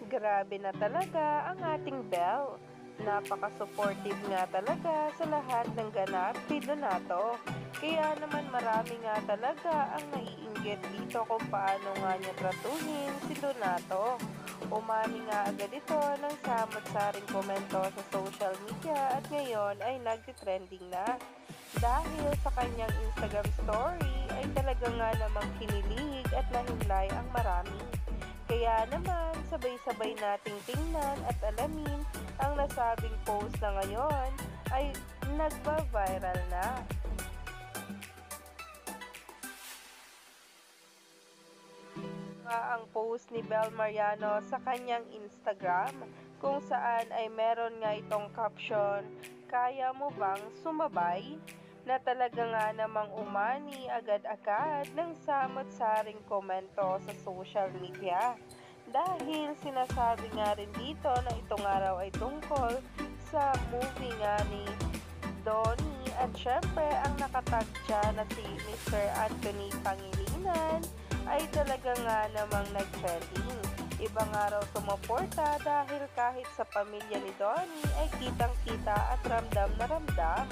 Grabe na talaga ang ating Belle. Napaka-supportive nga talaga sa lahat ng ganap ni Donato. Kaya naman marami nga talaga ang naiinggit dito kung paano nga niya tratuhin si Donato. Umami nga agad ito ng samot-saring komento sa social media at ngayon ay nagtitrending na. Dahil sa kanyang Instagram story ay talaga nga namang kinilig at nahimlay ang marami. Kaya naman, sabay-sabay nating tingnan at alamin ang nasabing post na ngayon ay nagba-viral na. Nga ang post ni Bel Mariano sa kanyang Instagram kung saan ay meron nga itong caption, "Kaya mo bang sumabay?" na talaga nga namang umani agad-agad ng samot-saring komento sa social media. Dahil sinasabi nga rin dito na itong araw ay tungkol sa movie nga ni Donnie at syempre ang nakatag dyan na si Mr. Anthony Pangilinan ay talaga nga namang nag-trending. Ibang araw sumuporta dahil kahit sa pamilya ni Donnie ay kitang-kita at ramdam na ramdam.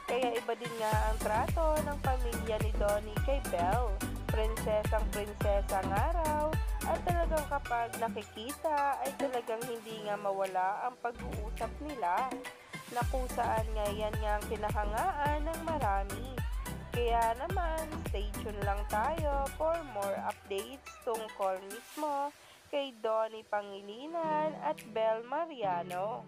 Kaya iba din nga ang trato ng pamilya ni Donnie kay Belle. Prinsesang-prinsesa ang araw at talagang kapag nakikita ay talagang hindi nga mawala ang pag-uusap nila na kung saan nga yan nga ang kinahangaan ng marami. Kaya naman, stay tuned lang tayo for more updates tungkol mismo kay Donnie Pangilinan at Belle Mariano.